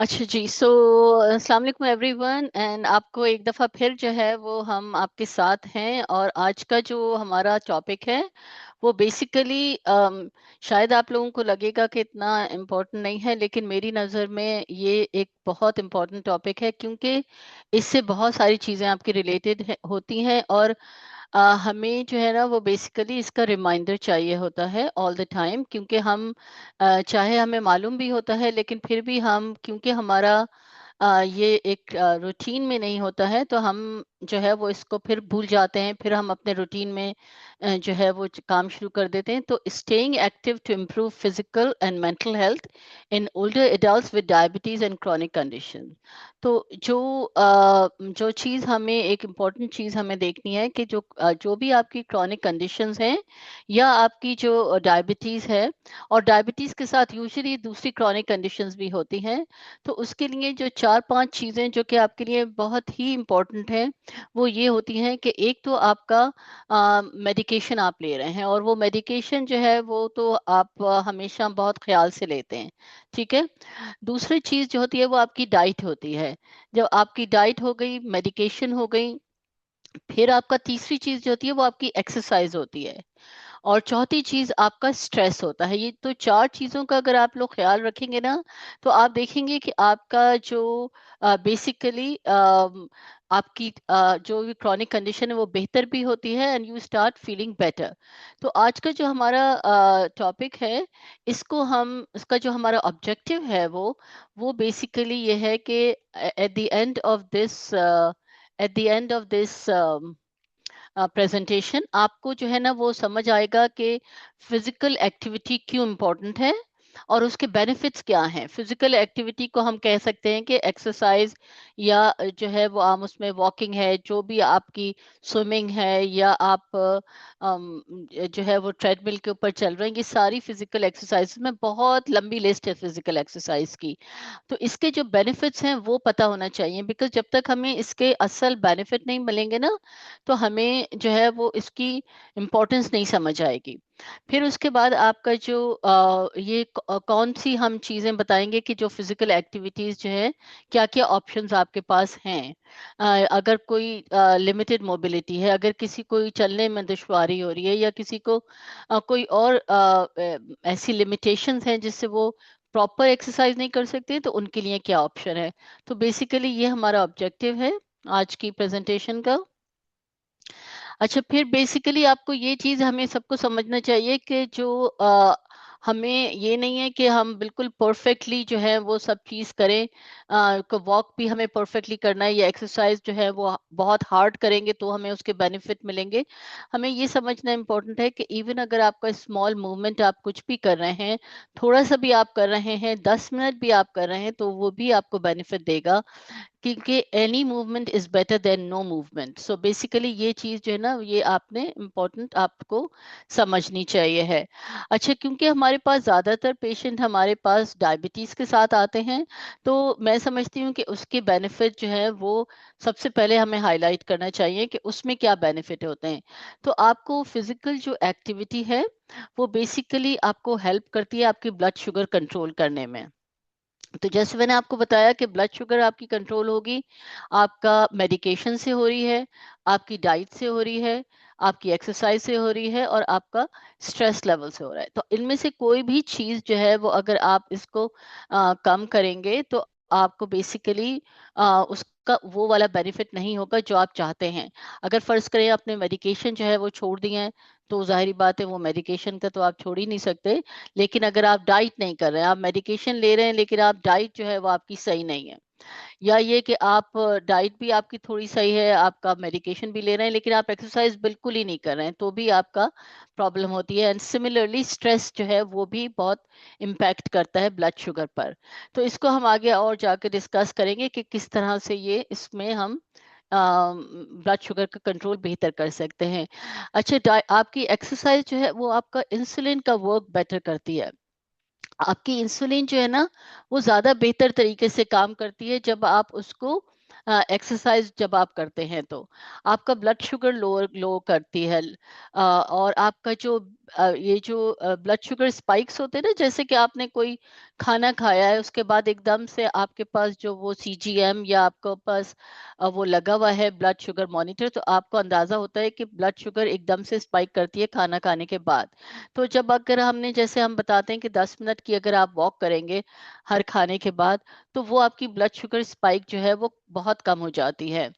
अच्छा जी। अस्सलाम वालेकुम एवरीवन, एंड आपको एक दफ़ा फिर जो है वो हम आपके साथ हैं। और आज का जो हमारा टॉपिक है वो बेसिकली शायद आप लोगों को लगेगा कि इतना इम्पोर्टेंट नहीं है, लेकिन मेरी नज़र में ये एक बहुत इम्पोर्टेंट टॉपिक है, क्योंकि इससे बहुत सारी चीज़ें आपकी रिलेटेड होती हैं। और हमें जो है ना वो बेसिकली इसका रिमाइंडर चाहिए होता है ऑल द टाइम, क्योंकि हम चाहे हमें मालूम भी होता है, लेकिन फिर भी हम, क्योंकि हमारा ये एक रूटीन में नहीं होता है, तो हम जो है वो इसको फिर भूल जाते हैं। फिर हम अपने रूटीन में जो है वो काम शुरू कर देते हैं। तो staying active to improve physical and mental health in older adults with diabetes and chronic condition. तो जो चीज़ हमें, एक इम्पॉर्टेंट चीज़ हमें देखनी है कि जो भी आपकी क्रॉनिक कंडीशंस हैं या आपकी जो डायबिटीज़ है, और डायबिटीज़ के साथ यूजुअली दूसरी क्रॉनिक कंडीशंस भी होती हैं। तो उसके लिए जो 4-5 चीज़ें जो कि आपके लिए बहुत ही इम्पोर्टेंट हैं, वो ये होती हैं कि एक तो आपका मेडिकेशन आप ले रहे हैं, और वो मेडिकेशन जो है वो तो आप हमेशा बहुत ख़्याल से लेते हैं, ठीक है? दूसरी चीज़ जो होती है वो आपकी डाइट होती है। जब आपकी डाइट हो गई, मेडिकेशन हो गई, फिर आपका तीसरी चीज़ जो होती है वो आपकी एक्सरसाइज़ होती है। और चौथी चीज आपका स्ट्रेस होता है। ये तो चार चीजों का अगर आप लोग ख्याल रखेंगे ना, तो आप देखेंगे कि आपका जो बेसिकली आपकी जो भी क्रॉनिक कंडीशन है वो बेहतर भी होती है, and you start feeling better. तो आज का जो हमारा टॉपिक है, इसका जो हमारा ऑब्जेक्टिव है वो बेसिकली ये है कि at the end of this presentation आपको जो है ना वो समझ आएगा कि फिजिकल एक्टिविटी क्यों इम्पोर्टेंट है और उसके बेनिफिट्स क्या हैं। फिजिकल एक्टिविटी को हम कह सकते हैं कि एक्सरसाइज, या जो है वो हम उसमें वॉकिंग है, जो भी आपकी स्विमिंग है, या आप जो है वो ट्रेडमिल के ऊपर चल रहे हैं, ये सारी फिजिकल एक्सरसाइज में बहुत लंबी लिस्ट है फिजिकल एक्सरसाइज की। तो इसके जो बेनिफिट्स हैं वो पता होना चाहिए, बिकॉज जब तक हमें इसके असल बेनिफिट नहीं मिलेंगे ना, तो हमें जो है वो इसकी इम्पोर्टेंस नहीं समझ आएगी। फिर उसके बाद आपका जो कौन सी हम चीज़ें बताएंगे कि जो फिजिकल एक्टिविटीज़ जो है, क्या क्या ऑप्शंस आपके पास हैं। अगर कोई लिमिटेड मोबिलिटी है, अगर किसी को चलने में दुश्वारी हो रही है, या किसी को कोई और ऐसी लिमिटेशंस हैं जिससे वो प्रॉपर एक्सरसाइज नहीं कर सकते, तो उनके लिए क्या ऑप्शन है। तो बेसिकली ये हमारा ऑब्जेक्टिव है आज की प्रेजेंटेशन का। अच्छा, फिर बेसिकली आपको ये चीज़ हमें सबको समझना चाहिए कि जो हमें ये नहीं है कि हम बिल्कुल परफेक्टली जो है वो सब चीज़ करें। को वॉक भी हमें परफेक्टली करना है, या एक्सरसाइज जो है वो बहुत हार्ड करेंगे तो हमें उसके बेनिफिट मिलेंगे। हमें ये समझना इम्पोर्टेंट है कि इवन अगर आपका स्मॉल मूवमेंट आप कुछ भी कर रहे हैं, थोड़ा सा भी आप कर रहे हैं, 10 मिनट भी आप कर रहे हैं, तो वो भी आपको बेनिफिट देगा, क्योंकि any movement is better than no movement. So basically ये चीज जो है ना, ये आपने इम्पोर्टेंट आपको समझनी चाहिए है। अच्छा, क्योंकि हमारे पास ज्यादातर पेशेंट हमारे पास डायबिटीज के साथ आते हैं, तो मैं समझती हूँ कि उसके बेनिफिट जो है वो सबसे पहले हमें हाईलाइट करना चाहिए कि उसमें क्या बेनिफिट होते हैं। तो आपको फिजिकल जो एक्टिविटी है वो बेसिकली आपको हेल्प करती है आपकी ब्लड शुगर कंट्रोल करने में। तो जैसे मैंने आपको बताया कि ब्लड शुगर आपकी कंट्रोल होगी, आपका मेडिकेशन से हो रही है, आपकी डाइट से हो रही है, आपकी एक्सरसाइज से हो रही है, और आपका स्ट्रेस लेवल से हो रहा है। तो इनमें से कोई भी चीज़ जो है वो अगर आप इसको कम करेंगे, तो आपको बेसिकली उसका वो वाला बेनिफिट नहीं होगा जो आप चाहते हैं। अगर फर्ज करें आपने मेडिकेशन जो है वो छोड़ दिए हैं, तो जाहिर बात है वो मेडिकेशन का तो आप छोड़ ही नहीं सकते। लेकिन अगर आप डाइट नहीं कर रहे हैं, आप मेडिकेशन ले रहे हैं, लेकिन आप डाइट जो है वो आपकी सही नहीं है, या ये कि आप डाइट भी आपकी थोड़ी सही है, आपका मेडिकेशन भी ले रहे हैं, लेकिन आप एक्सरसाइज बिल्कुल ही नहीं कर रहे हैं, तो भी आपका प्रॉब्लम होती है। एंड सिमिलरली स्ट्रेस जो है वो भी बहुत इम्पैक्ट करता है ब्लड शुगर पर। तो इसको हम आगे और जाकर डिस्कस करेंगे कि किस तरह से ये इसमें हम ब्लड शुगर का कंट्रोल बेहतर कर सकते हैं। अच्छा, आपकी एक्सरसाइज जो है वो आपका इंसुलिन का वर्क बेटर करती है। आपकी इंसुलिन जो है ना वो ज़्यादा बेहतर तरीके से काम करती है जब आप उसको एक्सरसाइज जब आप करते हैं, तो आपका ब्लड शुगर लो लो करती है। और आपका जो ये जो ब्लड शुगर स्पाइक्स होते हैं ना, जैसे कि आपने कोई खाना खाया है, उसके बाद एकदम से आपके पास जो वो सीजीएम या आपके पास वो लगा हुआ है ब्लड शुगर मॉनिटर, तो आपको अंदाजा होता है कि ब्लड शुगर एकदम से स्पाइक करती है खाना खाने के बाद। तो जब अगर हमने, जैसे हम बताते हैं कि 10 मिनट की अगर आप वॉक करेंगे हर खाने के बाद, तो वो आपकी ब्लड शुगर स्पाइक जो है वो बहुत कम हो जाती है।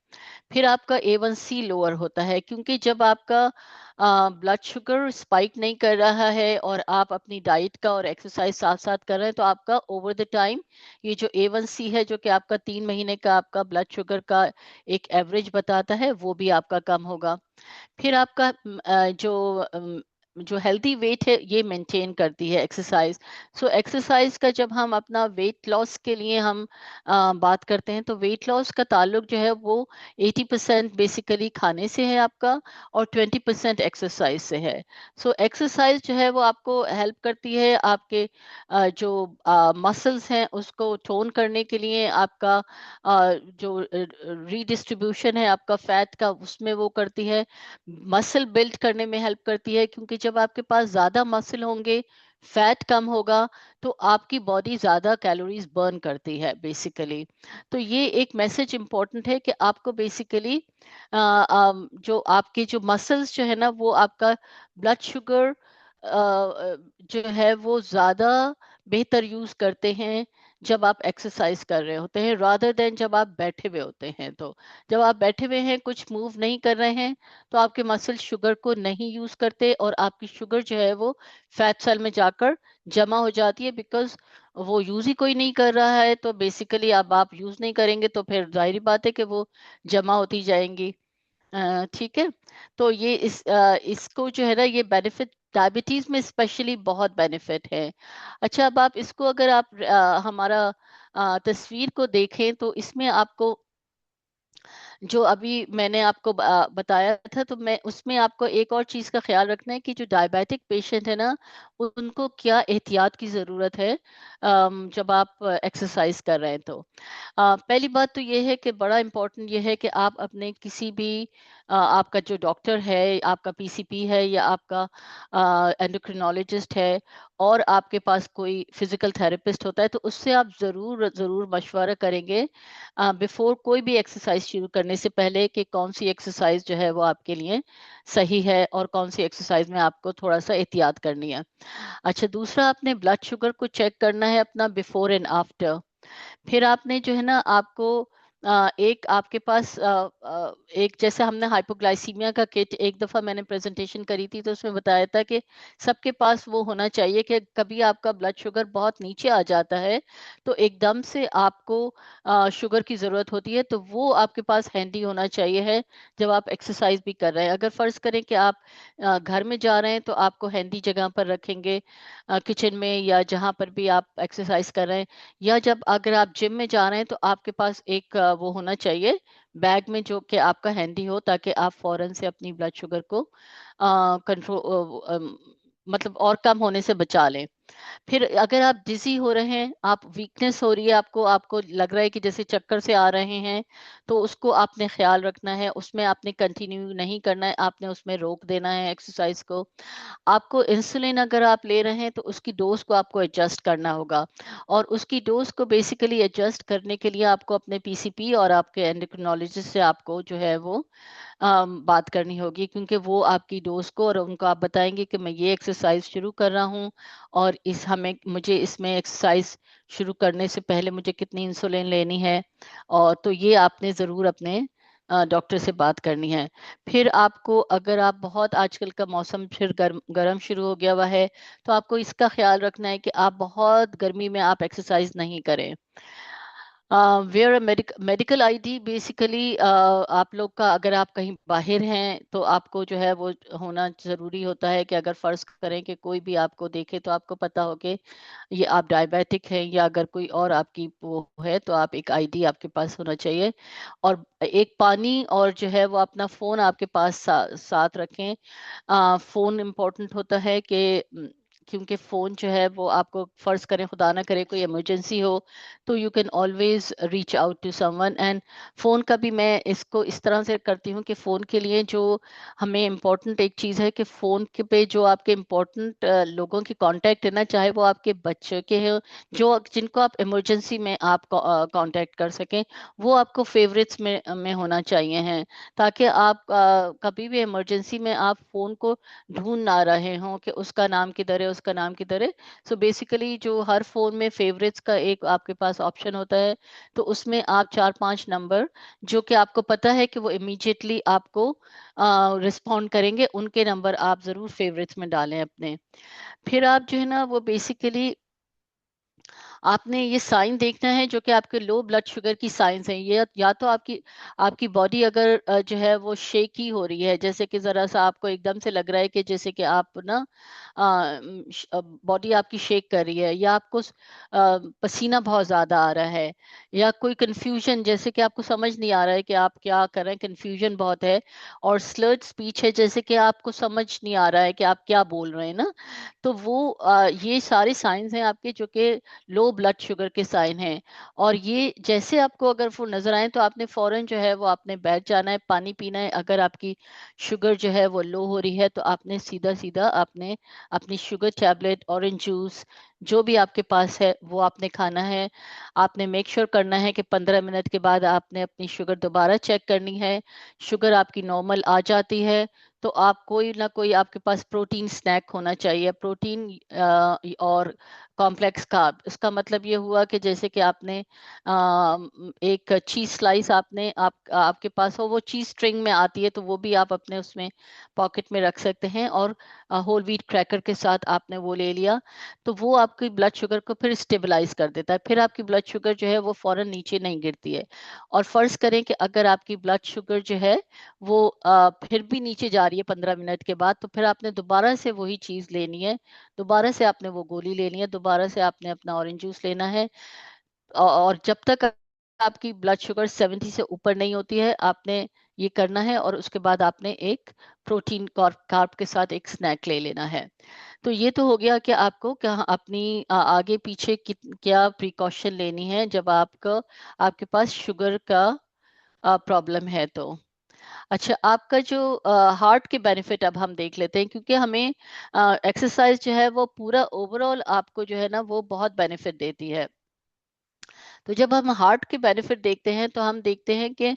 फिर आपका A1C लोअर होता है, क्योंकि जब आपका ब्लड शुगर स्पाइक नहीं कर रहा है और आप अपनी डाइट का और एक्सरसाइज साथ साथ कर रहे हैं, तो आपका ओवर द टाइम ये जो A1C है, जो कि आपका 3 महीने का आपका ब्लड शुगर का एक एवरेज बताता है, वो भी आपका कम होगा। फिर आपका जो हेल्दी वेट है ये मेंटेन करती है एक्सरसाइज। सो एक्सरसाइज का जब हम अपना वेट लॉस के लिए हम बात करते हैं, तो वेट लॉस का ताल्लुक जो है वो 80% बेसिकली खाने से है आपका, और 20% एक्सरसाइज से है। सो एक्सरसाइज जो है वो आपको हेल्प करती है आपके जो मसल्स हैं उसको टोन करने के लिए, आपका जो रीडिस्ट्रीब्यूशन है आपका फैट का उसमें वो करती है, मसल बिल्ड करने में हेल्प करती है, क्योंकि जब आपके पास ज्यादा मसल होंगे, फैट कम होगा, तो आपकी बॉडी ज्यादा कैलोरीज बर्न करती है बेसिकली। तो ये एक मैसेज इंपॉर्टेंट है कि आपको बेसिकली जो आपके जो मसल्स जो है ना, वो आपका ब्लड शुगर जो है वो ज्यादा बेहतर यूज करते हैं जब आप एक्सरसाइज कर रहे होते हैं, रादर देन जब आप बैठे हुए होते हैं। तो जब आप बैठे हुए हैं, कुछ मूव नहीं कर रहे हैं, तो आपके मसल शुगर को नहीं यूज करते, और आपकी शुगर जो है वो फैट सेल में जाकर जमा हो जाती है, बिकॉज वो यूज ही कोई नहीं कर रहा है। तो बेसिकली अब आप यूज नहीं करेंगे तो फिर जाहिर बात है कि वो जमा होती जाएंगी। ठीक है। तो ये इसको जो है ना, ये बेनिफिट डायबिटीज में स्पेशली बहुत बेनिफिट है। अच्छा, अब आप इसको अगर आप हमारा तस्वीर को देखें, तो इसमें आपको जो अभी मैंने आपको बताया था, तो मैं उसमें आपको एक और चीज का ख्याल रखना है कि जो डायबिटिक पेशेंट है ना, उनको क्या एहतियात की जरूरत है जब आप एक्सरसाइज कर रहे हैं। तो पहली बात तो ये है कि बड़ा इम्पोर्टेंट ये है कि आप अपने किसी भी आपका जो डॉक्टर है, आपका पीसीपी है या आपका एंडोक्रिनोलॉजिस्ट है, और आपके पास कोई फिजिकल थेरेपिस्ट होता है, तो उससे आप जरूर जरूर मशवरा करेंगे बिफोर कोई भी एक्सरसाइज शुरू करने से पहले कि कौन सी एक्सरसाइज जो है वो आपके लिए सही है और कौन सी एक्सरसाइज में आपको थोड़ा सा एहतियात करनी है। अच्छा, दूसरा आपने ब्लड शुगर को चेक करना है अपना बिफोर एंड आफ्टर। फिर आपने जो है ना, आपको एक आपके पास एक, जैसे हमने हाइपोग्लाइसीमिया का किट एक दफा मैंने प्रेजेंटेशन करी थी, तो उसमें बताया था कि सबके पास वो होना चाहिए कि कभी आपका ब्लड शुगर बहुत नीचे आ जाता है, तो एकदम से आपको शुगर की जरूरत होती है, तो वो आपके पास हैंडी होना चाहिए है जब आप एक्सरसाइज भी कर रहे हैं। अगर फर्ज करें कि आप घर में जा रहे हैं, तो आपको हैंडी जगह पर रखेंगे, किचन में या जहां पर भी आप एक्सरसाइज कर रहे हैं, या जब अगर आप जिम में जा रहे हैं, तो आपके पास एक वो होना चाहिए बैग में, जो कि आपका हैंडी हो, ताकि आप फौरन से अपनी ब्लड शुगर को कंट्रोल, मतलब और कम होने से बचा लें। फिर अगर आप डिजी हो रहे हैं, आप वीकनेस हो रही है, आपको आपको लग रहा है कि जैसे चक्कर से आ रहे हैं, तो उसको आपने ख्याल रखना है, उसमें आपने कंटिन्यू नहीं करना है, आपने उसमें रोक देना है एक्सरसाइज को। आपको इंसुलिन अगर आप ले रहे हैं, तो उसकी डोज को आपको एडजस्ट करना होगा, और उसकी डोज को बेसिकली एडजस्ट करने के लिए आपको अपने पीसीपी और आपके एंडोक्रिनोलॉजिस्ट से आपको जो है वो बात करनी होगी, क्योंकि वो आपकी डोज को, और उनको आप बताएंगे कि मैं ये एक्सरसाइज शुरू कर रहा हूँ, और इस हमें मुझे इसमें एक्सरसाइज शुरू करने से पहले मुझे कितनी इंसुलिन लेनी है, और तो ये आपने ज़रूर अपने डॉक्टर से बात करनी है। फिर आपको, अगर आप बहुत, आजकल का मौसम फिर गर्म शुरू हो गया हुआ है, तो आपको इसका ख्याल रखना है कि आप बहुत गर्मी में आप एक्सरसाइज नहीं करें। वेयर मेडिकल आईडी बेसिकली आप लोग का, अगर आप कहीं बाहर हैं, तो आपको जो है वो होना जरूरी होता है कि अगर फर्ज करें कि कोई भी आपको देखे, तो आपको पता हो कि ये आप डायबिटिक हैं, या अगर कोई और आपकी वो है, तो आप एक आईडी आपके पास होना चाहिए, और एक पानी, और जो है वो अपना फोन आपके पास साथ रखें। फोन इम्पोर्टेंट होता है कि क्योंकि फ़ोन जो है वो आपको, फ़र्ज़ करें खुदा ना करे कोई इमरजेंसी हो, तो you can always reach out to someone. And phone का भी मैं इसको इस तरह से करती हूँ कि फ़ोन के लिए जो हमें इम्पोर्टेंट एक चीज़ है कि फ़ोन के पे जो आपके इम्पोर्टेंट लोगों की कॉन्टैक्ट है ना, चाहे वो आपके बच्चे के हों, जो जिनको आप इमरजेंसी में आप कॉन्टैक्ट कर सकें, वो आपको फ़ेवरेट्स में होना चाहिए हैं, ताकि आप कभी भी इमरजेंसी में आप फ़ोन को ढूँढ ना रहे हों कि उसका नाम किधर है, उसका नाम किधर है। सो बेसिकली जो हर फ़ोन में फ़ेवरेट्स का एक आपके पास ऑप्शन होता है, तो उसमें आप 4-5 नंबर जो कि आपको पता है कि वो इमीडिएटली आपको रिस्पॉन्ड करेंगे, उनके नंबर आप ज़रूर फ़ेवरेट्स में डालें अपने। फिर आप जो है ना वो बेसिकली आपने ये साइन देखना है जो कि आपके लो ब्लड शुगर की साइंस हैं। ये या तो आपकी आपकी बॉडी अगर जो है वो शेकी हो रही है, जैसे कि ज़रा सा आपको एकदम से लग रहा है कि जैसे कि आप ना बॉडी आपकी शेक कर रही है, या आपको पसीना बहुत ज़्यादा आ रहा है, या कोई कन्फ्यूजन, जैसे कि आपको समझ नहीं आ रहा है कि आप क्या कर रहे हैं, कन्फ्यूजन बहुत है, और स्लर्ड स्पीच है, जैसे कि आपको समझ नहीं आ रहा है कि आप क्या बोल रहे हैं ना, तो वो ये सारे साइंस हैं आपके जो कि लो ब्लड शुगर के साइन हैं। और ये जैसे आपको अगर वो नज़र आएँ, तो आपने फ़ौरन जो है वो आपने बैठ जाना है, पानी पीना है। अगर आपकी शुगर जो है वो लो हो रही है, तो आपने सीधा-सीधा आपने अपनी शुगर टैबलेट, ऑरेंज जूस, जो भी आपके पास है वो आपने खाना है। आपने मेक श्योर करना है कि 15 मिनट के बाद आपने अपनी शुगर दोबारा चेक करनी है। शुगर आपकी नॉर्मल आ जाती है, तो आप कोई ना कोई आपके पास प्रोटीन स्नैक होना चाहिए। प्रोटीन और कॉम्प्लेक्स कार्ब, इसका मतलब ये हुआ कि जैसे कि आपने एक चीज़ स्लाइस आपने आपके पास हो, वो चीज़ स्ट्रिंग में आती है, तो वो भी आप अपने उसमें पॉकेट में रख सकते हैं। और होल व्हीट क्रैकर के साथ आपने वो ले लिया, तो वो आपकी ब्लड शुगर को फिर स्टेबलाइज कर देता है। फिर आपकी ब्लड शुगर जो है वो फ़ौरन नीचे नहीं गिरती है। और फ़र्ज़ करें कि अगर आपकी ब्लड शुगर जो है वो फिर भी नीचे जा रही है 15 मिनट के बाद, तो फिर आपने दोबारा से वही चीज़ लेनी है, दोबारा से आपने वो गोली लेनी है, दोबारा से आपने अपना ऑरेंज जूस लेना है। और जब तक आपकी ब्लड शुगर 70 से ऊपर नहीं होती है, आपने ये करना है, और उसके बाद आपने एक प्रोटीन कार्ब के साथ एक स्नैक ले लेना है। तो ये तो हो गया कि आपको क्या अपनी आगे पीछे क्या प्रिकॉशन लेनी है जब आपका आपके पास शुगर का प्रॉब्लम है तो। अच्छा, आपका जो हार्ट के बेनिफिट अब हम देख लेते हैं, क्योंकि हमें एक्सरसाइज जो है वो पूरा ओवरऑल आपको जो है ना वो बहुत बेनिफिट देती है। तो जब हम हार्ट के बेनिफिट देखते हैं, तो हम देखते हैं कि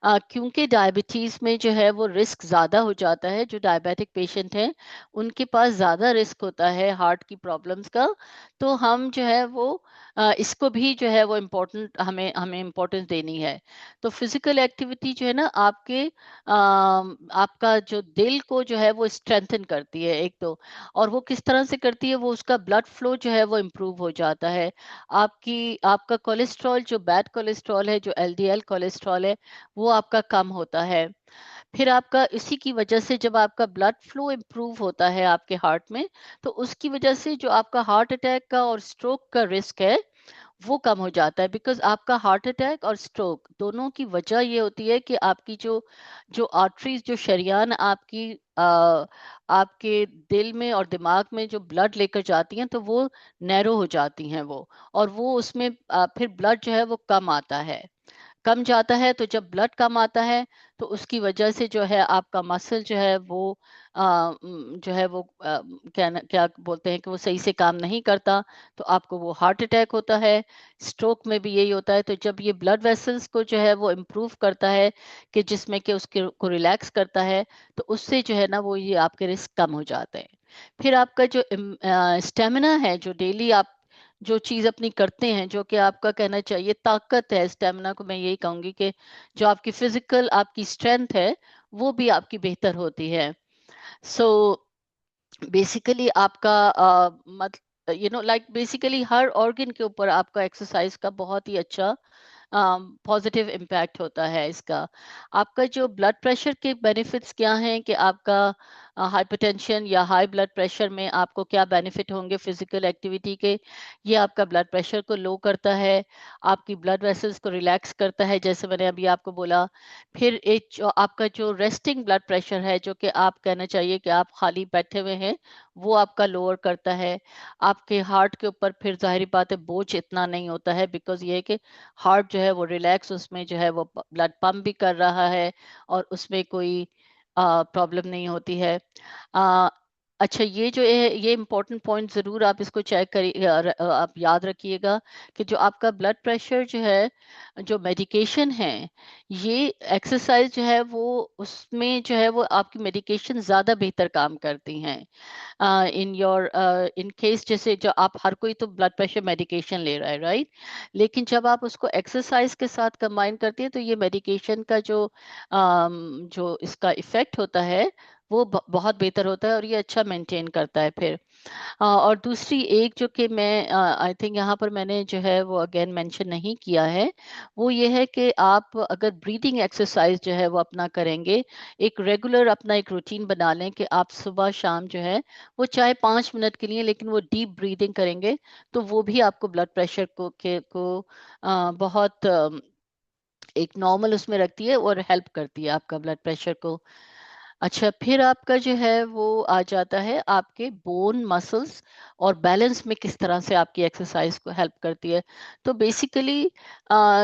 क्योंकि डायबिटीज़ में जो है वो रिस्क ज़्यादा हो जाता है, जो डायबिटिक पेशेंट हैं उनके पास ज़्यादा रिस्क होता है हार्ट की प्रॉब्लम्स का। तो हम जो है वो इसको भी जो है वो इम्पोर्टेंट, हमें हमें इम्पोर्टेंस देनी है। तो फिजिकल एक्टिविटी जो है ना आपके आपका जो दिल को जो है वो स्ट्रेंथन करती है एक तो। और वो किस तरह से करती है, वो उसका ब्लड फ्लो जो है वो इम्प्रूव हो जाता है। आपका कोलेस्ट्रॉल, जो बैड कोलेस्ट्रॉल है, जो एलडीएल कोलेस्ट्रॉल है, वो आपका कम होता है। फिर आपका इसी की वजह से जब आपका ब्लड फ्लो इम्प्रूव होता है आपके हार्ट में, तो उसकी वजह से जो आपका हार्ट अटैक का और स्ट्रोक का रिस्क है वो कम हो जाता है। बिकॉज आपका हार्ट अटैक और स्ट्रोक दोनों की वजह ये होती है कि आपकी जो जो आर्टरीज, जो शरेयान आपकी आपके दिल में और दिमाग में जो ब्लड लेकर जाती हैं, तो वो नैरो हो जाती हैं वो। और वो उसमें फिर ब्लड जो है वो कम आता है, कम जाता है। तो जब ब्लड कम आता है, तो उसकी वजह से जो है आपका मसल जो है वो जो है वो क्या बोलते हैं कि वो सही से काम नहीं करता, तो आपको वो हार्ट अटैक होता है। स्ट्रोक में भी यही होता है। तो जब ये ब्लड वेसल्स को जो है वो इम्प्रूव करता है, कि जिसमें कि उसके को रिलैक्स करता है, तो उससे जो है ना वो ये आपके रिस्क कम हो जाते हैं। फिर आपका जो स्टेमिना है, जो डेली आप जो चीज़ अपनी करते हैं, जो कि आपका कहना चाहिए ताकत है, स्टेमिना को मैं यही कहूँगी कि जो आपकी फिज़िकल आपकी स्ट्रेंथ है, वो भी आपकी बेहतर होती है। सो बेसिकली आपका मत you know like basically her organ के ऊपर आपका एक्सरसाइज का बहुत ही अच्छा पॉजिटिव इम्पैक्ट होता है इसका। आपका जो ब्लड प्रेशर के बेनिफिट्स क्या हैं, कि आपका हाइपरटेंशन या हाई ब्लड प्रेशर में आपको क्या बेनिफिट होंगे फिजिकल एक्टिविटी के। ये आपका ब्लड प्रेशर को लो करता है, आपकी ब्लड वेसल्स को रिलैक्स करता है, जैसे मैंने अभी आपको बोला। फिर एक जो आपका जो रेस्टिंग ब्लड प्रेशर है, जो कि आप कहना चाहिए कि आप खाली बैठे हुए हैं, वो आपका लोअर करता है। आपके हार्ट के ऊपर फिर जाहिर बात है बोझ इतना नहीं होता है, बिकॉज ये है कि हार्ट जो है वो रिलैक्स, उसमें जो है वो ब्लड पंप भी कर रहा है और उसमें कोई प्रॉब्लम नहीं होती है। अ, अच्छा, ये जो है ये इम्पोर्टेंट पॉइंट ज़रूर आप इसको चेक करिए, आप याद रखिएगा कि जो आपका ब्लड प्रेशर जो है, जो मेडिकेशन है, ये एक्सरसाइज जो है वो उसमें जो है वो आपकी मेडिकेशन ज़्यादा बेहतर काम करती हैं। इन योर इन केस, जैसे जो आप हर कोई तो ब्लड प्रेशर मेडिकेशन ले रहा है, राइट? लेकिन जब आप उसको एक्सरसाइज के साथ कंबाइन करती है तो ये मेडिकेशन का जो इसका इफेक्ट होता है वो बहुत बेहतर होता है और ये अच्छा मेंटेन करता है फिर। और दूसरी एक जो कि मैं आई थिंक यहाँ पर मैंने जो है वो अगेन मेंशन नहीं किया है, वो ये है कि आप अगर ब्रीदिंग एक्सरसाइज जो है वो अपना करेंगे, एक रेगुलर अपना एक रूटीन बना लें कि आप सुबह शाम जो है वो चाहे 5 मिनट के लिए, लेकिन वो डीप ब्रीदिंग करेंगे, तो वो भी आपको ब्लड प्रेशर को बहुत एक नॉर्मल उसमें रखती है और हेल्प करती है आपका ब्लड प्रेशर को। अच्छा, फिर आपका जो है वो आ जाता है आपके बोन मसल्स और बैलेंस में किस तरह से आपकी एक्सरसाइज को हेल्प करती है। तो बेसिकली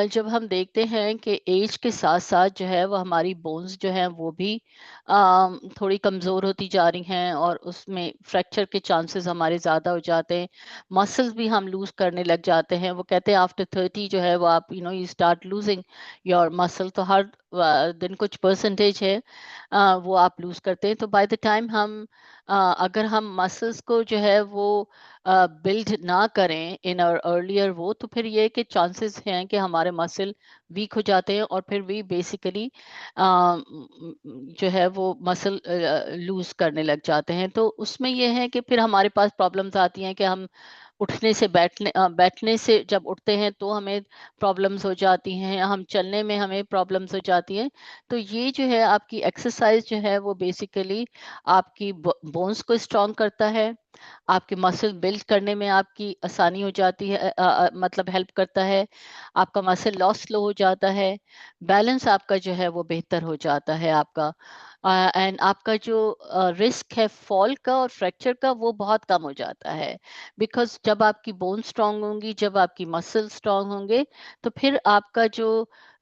जब हम देखते हैं कि एज के साथ साथ जो है वो हमारी बोन्स जो हैं वो भी थोड़ी कमज़ोर होती जा रही हैं और उसमें फ्रैक्चर के चांसेस हमारे ज़्यादा हो जाते हैं। मसल्स भी हम लूज करने लग जाते हैं। वो कहते हैं आफ्टर 30 जो है वो आप you start losing your muscle. तो हर दिन कुछ परसेंटेज है वो आप लूज करते हैं। तो बाय द टाइम हम अगर हम मसल्स को जो है वो बिल्ड ना करें इन आवर अर्लियर, वो तो फिर ये कि चांसेस हैं कि हमारे मसल वीक हो जाते हैं और फिर भी बेसिकली जो है वो मसल लूज करने लग जाते हैं। तो उसमें ये है कि फिर हमारे पास प्रॉब्लम्स आती हैं कि हम उठने से बैठने से जब उठते हैं तो हमें प्रॉब्लम्स हो जाती हैं, हम चलने में हमें प्रॉब्लम्स हो जाती हैं। तो ये जो है आपकी एक्सरसाइज जो है वो बेसिकली आपकी बोन्स को स्ट्रॉन्ग करता है, आपके मसल बिल्ड करने में आपकी आसानी हो जाती है, मतलब हेल्प करता है, आपका मसल लॉस स्लो हो जाता है, बैलेंस आपका जो है वो बेहतर हो जाता है आपका, एंड आपका जो रिस्क है फॉल का और फ्रैक्चर का वो बहुत कम हो जाता है। बिकॉज जब आपकी बोन स्ट्रांग होंगी, जब आपकी मसल स्ट्रांग होंगे, तो फिर आपका जो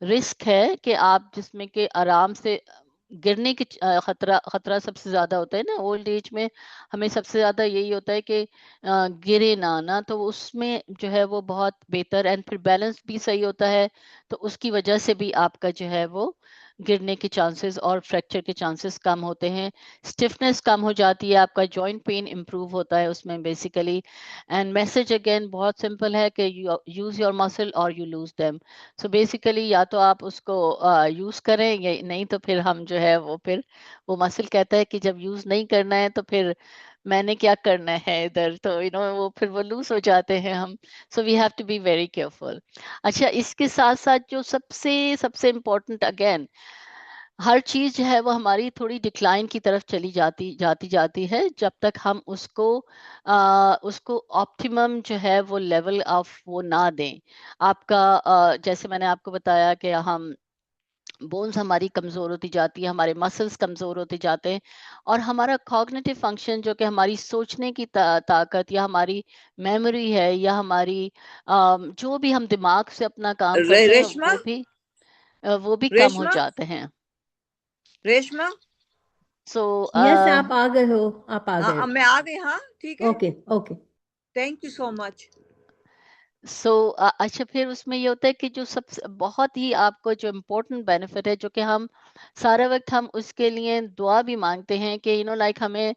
रिस्क है कि आप जिसमें कि आराम से गिरने की खतरा खतरा सबसे ज्यादा होता है ना ओल्ड एज में। हमें सबसे ज्यादा यही होता है कि गिरे ना तो उसमें जो है वो बहुत बेहतर, एंड फिर बैलेंस भी सही होता है। तो उसकी वजह से भी आपका जो है वो गिरने के चांसेस और फ्रैक्चर के चांसेस कम होते हैं। स्टिफनेस कम हो जाती है, आपका जॉइंट पेन इंप्रूव होता है उसमें बेसिकली। एंड मैसेज अगेन बहुत सिंपल है कि यू यूज योर मसल और you lose them. So basically या तो आप उसको यूज करें या नहीं, तो फिर हम जो है वो फिर वो मसल कहता है कि जब यूज नहीं करना है तो फिर मैंने क्या करना है इधर, तो वो फिर वो लूज हो जाते हैं हम। So we have to be very careful. अच्छा, इसके साथ साथ जो सबसे सबसे इम्पोर्टेंट अगेन, हर चीज जो है वो हमारी थोड़ी डिक्लाइन की तरफ चली जाती जाती जाती है जब तक हम उसको ऑप्टिमम जो है वो लेवल ऑफ वो ना दें। आपका जैसे मैंने आपको बताया कि हम बोन्स हमारी कमजोर होती जाती है, हमारे मसल्स कमजोर होते जाते हैं, और हमारा कॉग्निटिव फंक्शन जो कि हमारी सोचने की ताकत या हमारी मेमोरी है या हमारी जो भी हम दिमाग से अपना काम करते हैं रेशमा, वो भी कम हो रेशमा, जाते हैं। रेशमा। सो यस, आप आ गए हो, आप आ हाँ, गए अब मैं हो। आ गई। हाँ, ठीक है। Okay, okay. Thank you so much. अच्छा, फिर उसमें ये होता है कि जो सबसे बहुत ही आपको जो इम्पोर्टेंट बेनिफिट है, जो कि हम सारे वक्त हम उसके लिए दुआ भी मांगते हैं कि लाइक हमें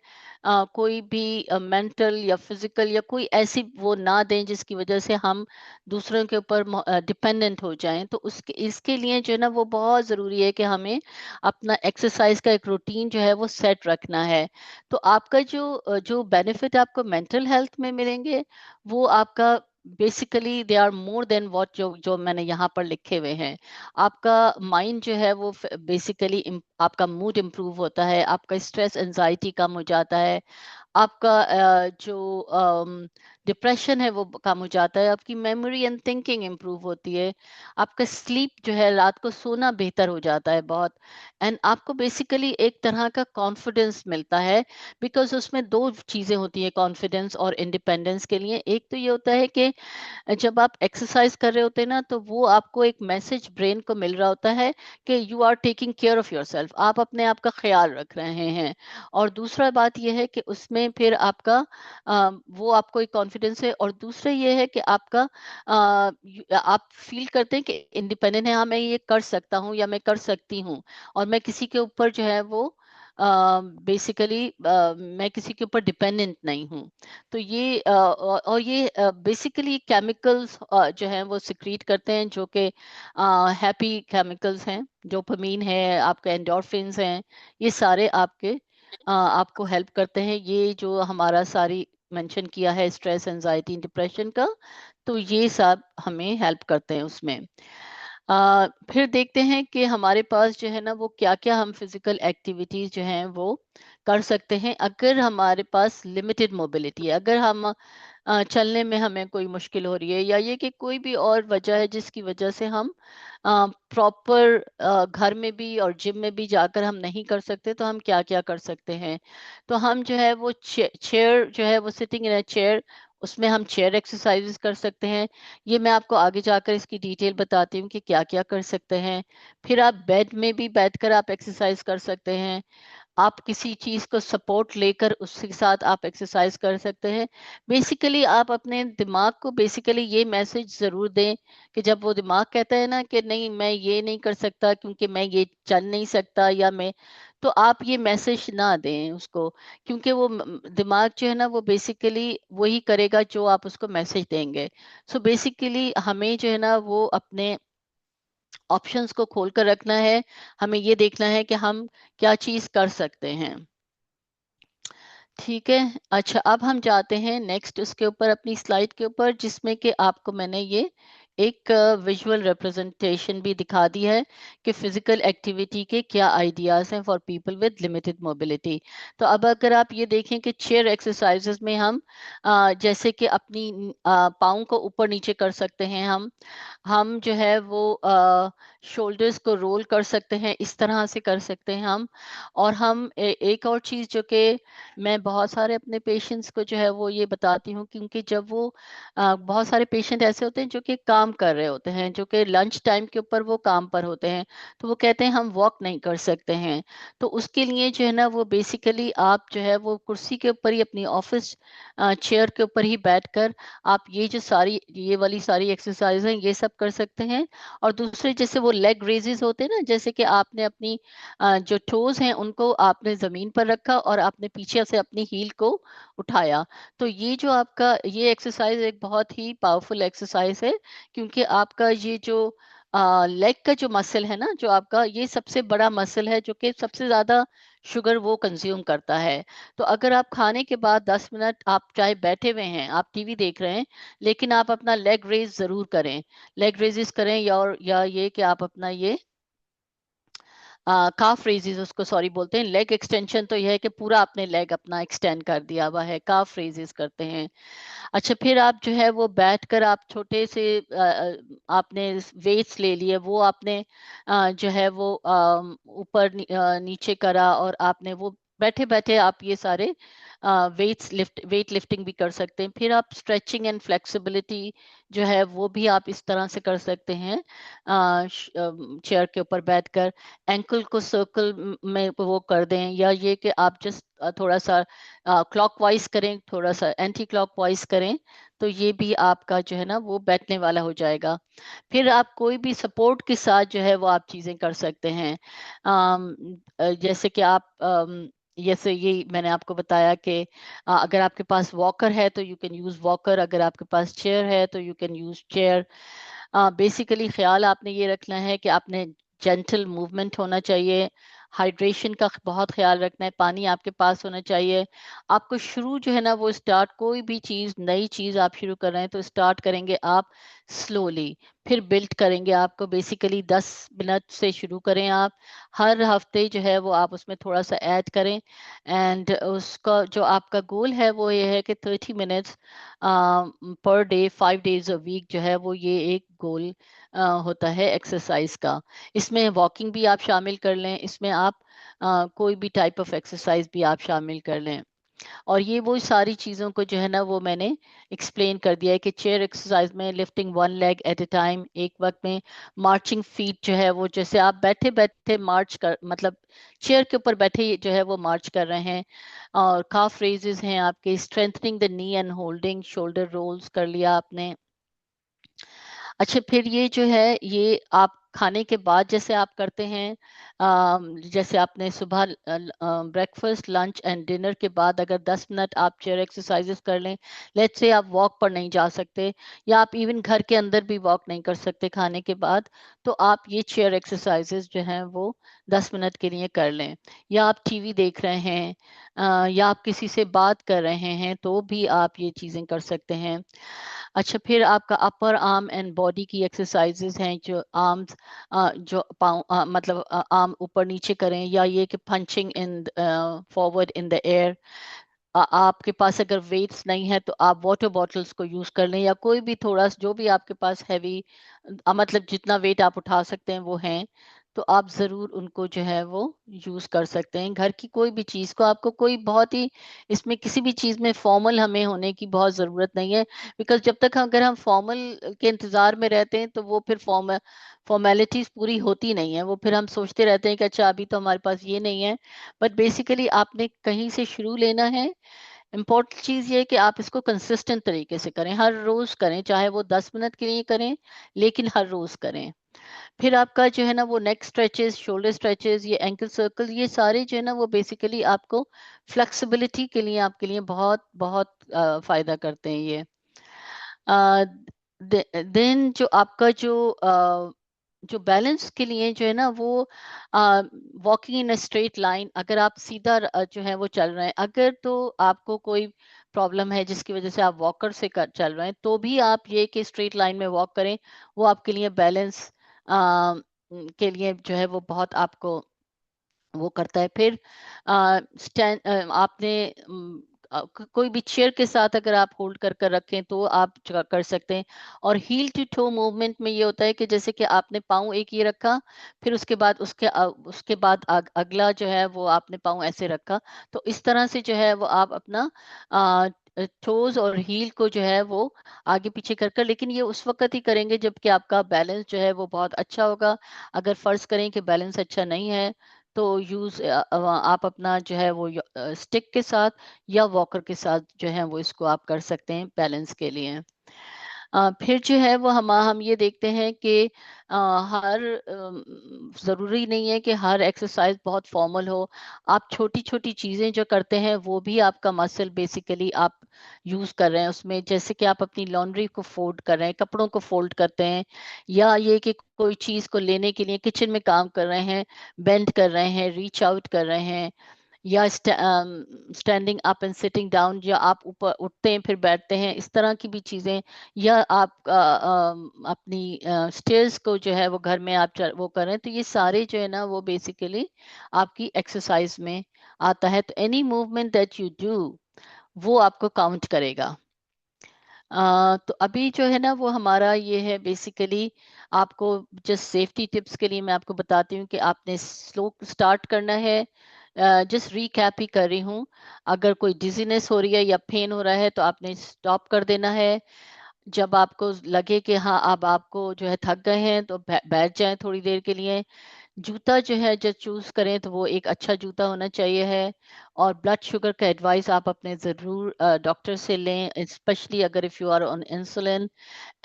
कोई भी मेंटल या फिजिकल या कोई ऐसी वो ना दें जिसकी वजह से हम दूसरों के ऊपर डिपेंडेंट हो जाएं। तो उसके इसके लिए जो है ना वो बहुत ज़रूरी है कि हमें अपना एक्सरसाइज का एक रूटीन जो है वो सेट रखना है। तो आपका जो बेनिफिट आपको मेंटल हेल्थ में मिलेंगे, वो आपका basically they are more than what जो जो मैंने यहाँ पर लिखे हुए हैं। आपका माइंड जो है वो बेसिकली आपका मूड इम्प्रूव होता है, आपका स्ट्रेस एंजाइटी कम हो जाता है, आपका जो डिप्रेशन है वो कम हो जाता है, आपकी मेमोरी एंड थिंकिंग इम्प्रूव होती है, आपका स्लीप जो है रात को सोना बेहतर हो जाता है बहुत, एंड आपको बेसिकली एक तरह का कॉन्फिडेंस मिलता है। बिकॉज उसमें दो चीज़ें होती है कॉन्फिडेंस और इंडिपेंडेंस के लिए। एक तो ये होता है कि जब आप एक्सरसाइज कर रहे होते हैं ना, तो वो आपको एक मैसेज ब्रेन को मिल रहा होता है कि you are taking care of yourself, आप अपने आप का ख्याल रख रहे हैं। और दूसरा बात यह है कि उसमें फिर आपका वो आपको एक कॉन्फिडेंस है, और दूसरा ये है कि आपका आप फील करते हैं कि इंडिपेंडेंट है, हाँ मैं ये कर सकता हूँ या मैं कर सकती हूँ, और मैं किसी के ऊपर जो है वो बेसिकली मैं किसी के ऊपर डिपेंडेंट नहीं हूँ। तो ये और ये बेसिकली केमिकल्स जो हैं वो सिक्रीट करते हैं, जो कि हैप्पी केमिकल्स हैं, डोपामीन है, आपके एंडोर्फिन्स हैं, ये सारे आपके आपको हेल्प करते हैं। ये जो हमारा सारी मेंशन किया है स्ट्रेस एंजाइटी डिप्रेशन का, तो ये सब हमें हेल्प करते हैं उसमें। फिर देखते हैं कि हमारे पास जो है ना वो क्या क्या हम फिजिकल एक्टिविटीज जो हैं वो कर सकते हैं अगर हमारे पास लिमिटेड मोबिलिटी है। अगर हम चलने में हमें कोई मुश्किल हो रही है, या ये कि कोई भी और वजह है जिसकी वजह से हम प्रॉपर घर में भी और जिम में भी जाकर हम नहीं कर सकते, तो हम क्या क्या कर सकते हैं। तो हम जो है वो चेयर जो है वो सिटिंग इन अ चेयर, उसमें हम चेयर एक्सरसाइजेस कर सकते हैं। ये मैं आपको आगे जाकर इसकी डिटेल बताती हूँ कि क्या क्या कर सकते हैं। फिर आप बेड में भी बैठकर आप एक्सरसाइज कर सकते हैं। आप किसी चीज को सपोर्ट लेकर उसके साथ आप एक्सरसाइज कर सकते हैं। बेसिकली आप अपने दिमाग को बेसिकली ये मैसेज जरूर दें कि जब वो दिमाग कहता है ना कि नहीं मैं ये नहीं कर सकता क्योंकि मैं ये चल नहीं सकता, या मैं, तो आप ये मैसेज ना दें उसको, क्योंकि वो दिमाग जो है ना वो बेसिकली वही करेगा जो आप उसको मैसेज देंगे। सो बेसिकली हमें जो है ना वो अपने ऑप्शंस को खोल कर रखना है। हमें ये देखना है कि हम क्या चीज कर सकते हैं। ठीक है। अच्छा, अब हम जाते हैं नेक्स्ट उसके ऊपर, अपनी स्लाइड के ऊपर, जिसमें कि आपको मैंने ये एक विजुअल रिप्रेजेंटेशन भी दिखा दी है कि फिजिकल एक्टिविटी के क्या आइडियाज हैं for people with limited mobility. तो अब अगर आप ये देखें कि चेयर एक्सरसाइजेस में हम जैसे कि अपनी पाँव को ऊपर नीचे कर सकते हैं, हम जो है वो शोल्डर्स को रोल कर सकते हैं, इस तरह से कर सकते हैं हम। और हम एक और चीज़ जो कि मैं बहुत सारे अपने पेशेंट्स को जो है वो ये बताती हूँ, क्योंकि जब वो बहुत सारे पेशेंट ऐसे होते हैं जो कि काम कर रहे होते हैं, जो कि लंच टाइम के ऊपर वो काम पर होते हैं, तो वो कहते हैं हम वॉक नहीं कर सकते हैं। तो उसके लिए जो है ना वो बेसिकली आप जो है वो कुर्सी के ऊपर ही, अपनी ऑफिस चेयर के ऊपर ही बैठकर आप ये जो सारी ये वाली सारी एक्सरसाइज हैं ये सब कर सकते हैं। और दूसरे जैसे वो लेग रेजेस होते हैं ना, जैसे कि आपने अपनी जो टोज हैं उनको आपने जमीन पर रखा और आपने पीछे से अपनी हील को उठाया, तो ये जो आपका ये एक्सरसाइज एक बहुत ही पावरफुल एक्सरसाइज है, क्योंकि आपका ये जो लेग का जो मसल है ना, जो आपका ये सबसे बड़ा मसल है जो कि सबसे ज्यादा शुगर वो कंज्यूम करता है। तो अगर आप खाने के बाद 10 मिनट आप चाहे बैठे हुए हैं, आप टीवी देख रहे हैं, लेकिन आप अपना लेग रेज जरूर करें, लेग रेजेस करें, या ये कि आप अपना ये काफ रेजेस उसको सॉरी बोलते हैं। लेग एक्सटेंशन तो यह है कि पूरा आपने लेग अपना एक्सटेंड कर दिया हुआ है, काफ रेजेस करते हैं। अच्छा, फिर आप जो है वो बैठकर आप छोटे से आपने वेट्स ले लिए, वो आपने जो है वो ऊपर नीचे करा, और आपने वो बैठे बैठे आप ये सारे वेट लिफ्टिंग भी कर सकते हैं। फिर आप स्ट्रेचिंग एंड फ्लेक्सिबिलिटी जो है वो भी आप इस तरह से कर सकते हैं चेयर के ऊपर बैठकर। एंकल को सर्कल में वो कर दें, या ये कि आप जस्ट थोड़ा सा क्लॉकवाइज करें, थोड़ा सा एंटी क्लॉकवाइज करें, तो ये भी आपका जो है ना वो बैठने वाला हो जाएगा। फिर आप कोई भी सपोर्ट के साथ जो है वो आप चीजें कर सकते हैं। जैसे कि आप जैसे ये मैंने आपको बताया कि अगर आपके पास वॉकर है तो यू कैन यूज वॉकर, अगर आपके पास चेयर है तो you can use chair. Basically ख्याल आपने ये रखना है कि आपने जेंटल मूवमेंट होना चाहिए, हाइड्रेशन का बहुत ख्याल रखना है, पानी आपके पास होना चाहिए। आपको शुरू जो है ना वो स्टार्ट, कोई भी चीज़ नई चीज़ आप शुरू कर रहे हैं तो स्टार्ट करेंगे आप स्लोली, फिर बिल्ड करेंगे। आपको बेसिकली 10 मिनट से शुरू करें आप, हर हफ्ते जो है वो आप उसमें थोड़ा सा ऐड करें। एंड उसका जो आपका गोल है वो ये है कि 30 minutes per day 5 days a week जो है वो ये एक गोल होता है एक्सरसाइज का। इसमें वॉकिंग भी आप शामिल कर लें, इसमें आप कोई भी टाइप ऑफ एक्सरसाइज भी आप शामिल कर लें। और ये वो सारी चीज़ों को जो है ना वो मैंने एक्सप्लेन कर दिया है कि चेयर एक्सरसाइज में lifting one leg at A time, एक वक्त में मार्चिंग फीट जो है वो जैसे आप बैठे बैठे मार्च कर, मतलब चेयर के ऊपर बैठे जो है वो मार्च कर रहे हैं। और काफ रेजेस हैं आपके, strengthening the knee and holding, shoulder rolls कर लिया आपने। अच्छा, फिर ये जो है ये आप खाने के बाद जैसे आप करते हैं, जैसे आपने सुबह ब्रेकफास्ट लंच एंड डिनर के बाद अगर 10 मिनट आप चेयर एक्सरसाइजेस कर लें, लेट्स से आप वॉक पर नहीं जा सकते या आप इवन घर के अंदर भी वॉक नहीं कर सकते खाने के बाद, तो आप ये चेयर एक्सरसाइजेस जो हैं वो 10 मिनट के लिए कर लें। या आप टीवी देख रहे हैं या आप किसी से बात कर रहे हैं तो भी आप ये चीज़ें कर सकते हैं। अच्छा, फिर आपका अपर आर्म एंड बॉडी की एक्सरसाइजेज हैं, जो आर्म्स जो पाँव मतलब आर्म ऊपर नीचे करें, या ये कि punching in forward in the air. आपके पास अगर वेट्स नहीं है तो आप वाटर बॉटल्स को यूज कर लें, या कोई भी थोड़ा जो भी आपके पास हैवी, मतलब जितना वेट आप उठा सकते हैं वो हैं, तो आप जरूर उनको जो है वो यूज कर सकते हैं। घर की कोई भी चीज को, आपको कोई बहुत ही इसमें किसी भी चीज में फॉर्मल हमें होने की बहुत जरूरत नहीं है, बिकॉज जब तक अगर हम फॉर्मल के इंतजार में रहते हैं तो वो फिर फॉर्मेलिटीज पूरी होती नहीं है, वो फिर हम सोचते रहते हैं कि अच्छा अभी तो हमारे पास ये नहीं है। बट बेसिकली आपने कहीं से शुरू लेना है। इम्पोर्टेंट चीज ये है कि आप इसको कंसिस्टेंट तरीके से करें, हर रोज करें, चाहे वो 10 मिनट के लिए करें, लेकिन हर रोज करें। फिर आपका जो है ना वो नेक स्ट्रेचेस, शोल्डर स्ट्रेचेस, ये एंकल सर्कल, ये सारे जो है ना वो बेसिकली आपको फ्लेक्सिबिलिटी के लिए, आपके लिए बहुत बहुत फायदा करते हैं ये। देन जो आपका जो बैलेंस के लिए जो है ना वो walking in a straight line, अगर आप सीधा जो है वो चल रहे हैं, अगर तो आपको कोई प्रॉब्लम है जिसकी वजह से आप वॉकर से चल रहे हैं, तो भी आप ये कि स्ट्रेट लाइन में वॉक करें, वो आपके लिए बैलेंस के लिए जो है वो बहुत आपको वो करता है। फिर स्टैंड आपने कोई भी चेयर के साथ अगर आप होल्ड कर कर रखें तो आप कर सकते हैं। और हील टू टो मूवमेंट में ये होता है कि जैसे कि आपने पाँव एक ये रखा, फिर उसके बाद उसके बाद अगला जो है वो आपने पाँव ऐसे रखा, तो इस तरह से जो है वो आप अपना टोज और हील को जो है वो आगे पीछे कर कर, लेकिन ये उस वक्त ही करेंगे जबकि आपका बैलेंस जो है वो बहुत अच्छा होगा। अगर फर्ज करें कि बैलेंस अच्छा नहीं है तो आप अपना जो है वो स्टिक के साथ या वॉकर के साथ जो है वो इसको आप कर सकते हैं बैलेंस के लिए। फिर जो है वो हम ये देखते हैं कि हर ज़रूरी नहीं है कि हर एक्सरसाइज बहुत फॉर्मल हो। आप छोटी छोटी चीज़ें जो करते हैं वो भी आपका मसल बेसिकली आप यूज़ कर रहे हैं उसमें, जैसे कि आप अपनी लॉन्ड्री को फोल्ड कर रहे हैं, कपड़ों को फोल्ड करते हैं, या ये कि कोई चीज़ को लेने के लिए किचन में काम कर रहे हैं, बेंड कर रहे हैं, रीच आउट कर रहे हैं, या standing up and sitting down, या आप ऊपर उठते हैं फिर बैठते हैं, इस तरह की भी चीजें, या आप अपनी स्टेयर्स को जो है वो घर में आप वो करें, तो ये सारे जो है ना वो बेसिकली आपकी एक्सरसाइज में आता है। तो any movement that you do वो आपको काउंट करेगा। तो अभी जो है ना वो हमारा ये है बेसिकली, आपको जस्ट सेफ्टी टिप्स के लिए मैं आपको बताती हूँ कि आपने स्लो स्टार्ट करना है। जस्ट रीकैप ही कर रही हूँ। अगर कोई डिजीनेस हो रही है या पेन हो रहा है तो आपने स्टॉप कर देना है। जब आपको लगे कि हाँ अब आपको जो है थक गए हैं तो बैठ जाएं थोड़ी देर के लिए। जूता जो है जब चूज करें तो वो एक अच्छा जूता होना चाहिए है। और ब्लड शुगर का एडवाइस आप अपने ज़रूर डॉक्टर से लें, स्पेशली अगर if you are on insulin.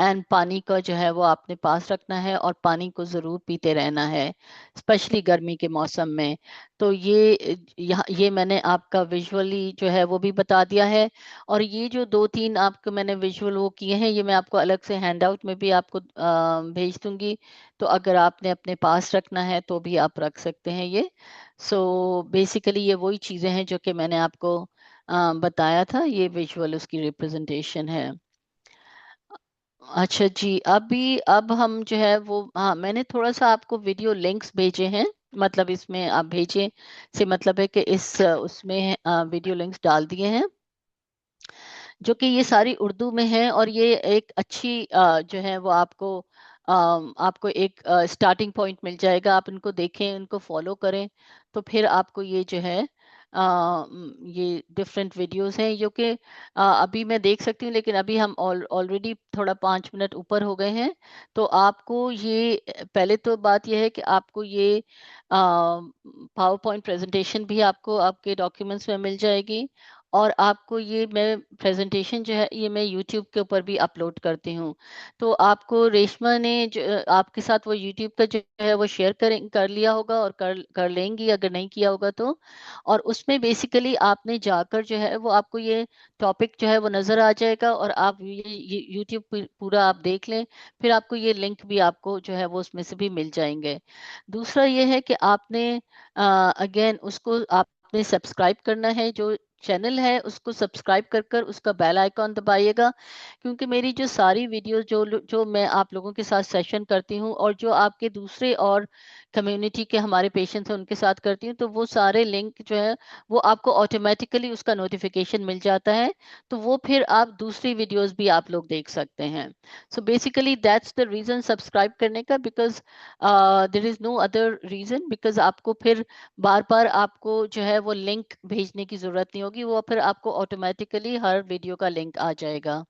And पानी का जो है वो आपने पास रखना है और पानी को ज़रूर पीते रहना है, स्पेशली गर्मी के मौसम में। तो ये मैंने आपका विजुअली जो है वो भी बता दिया है। और ये जो 2-3 आपको मैंने विजुअल वो किए हैं, ये मैं आपको अलग से हैंडआउट में भी आपको भेज दूंगी। तो अगर आपने अपने पास रखना है तो भी आप रख सकते हैं ये। सो बेसिकली ये वही चीजें हैं जो कि मैंने आपको बताया था। ये विजुअल उसकी रिप्रेजेंटेशन है। अच्छा जी, अब हम जो है वो, हाँ, मैंने थोड़ा सा आपको वीडियो लिंक्स भेजे हैं। मतलब इसमें आप भेजे से मतलब है कि इस उसमें वीडियो लिंक्स डाल दिए हैं, जो कि ये सारी उर्दू में है। और ये एक अच्छी जो है वो आपको एक स्टार्टिंग पॉइंट मिल जाएगा। आप इनको देखें, इनको फॉलो करें, तो फिर आपको ये जो है ये डिफरेंट वीडियोस हैं जो कि अभी मैं देख सकती हूँ, लेकिन अभी हम ऑलरेडी थोड़ा 5 मिनट ऊपर हो गए हैं। तो आपको ये, पहले तो बात यह है कि आपको ये पावर पॉइंट प्रेजेंटेशन भी आपको आपके डॉक्यूमेंट्स में मिल जाएगी। और आपको ये मैं प्रेजेंटेशन जो है ये मैं यूट्यूब के ऊपर भी अपलोड करती हूँ। तो आपको रेशमा ने जो आपके साथ वो यूट्यूब का जो है वो शेयर कर लिया होगा, और कर कर लेंगी अगर नहीं किया होगा तो। और उसमें बेसिकली आपने जाकर जो है वो आपको ये टॉपिक जो है वो नज़र आ जाएगा, और आप ये यूट्यूब पूरा आप देख लें। फिर आपको ये लिंक भी आपको जो है वो उसमें से भी मिल जाएंगे। दूसरा ये है कि आपने अगेन उसको आपने सब्सक्राइब करना है। जो चैनल है उसको सब्सक्राइब कर कर उसका बेल आइकॉन दबाइएगा, क्योंकि मेरी जो सारी वीडियोस जो मैं आप लोगों के साथ सेशन करती हूँ, और जो आपके दूसरे और कम्युनिटी के हमारे पेशेंट्स हैं उनके साथ करती हूँ, तो वो सारे लिंक जो है वो आपको ऑटोमेटिकली उसका नोटिफिकेशन मिल जाता है। तो वो फिर आप दूसरी वीडियोस भी आप लोग देख सकते हैं। So basically that's the reason subscribe करने का, because there is no other reason. Because आपको फिर बार बार आपको जो है वो लिंक भेजने की जरूरत नहीं होगी, वो फिर आपको ऑटोमेटिकली हर वीडियो का लिंक आ जाएगा।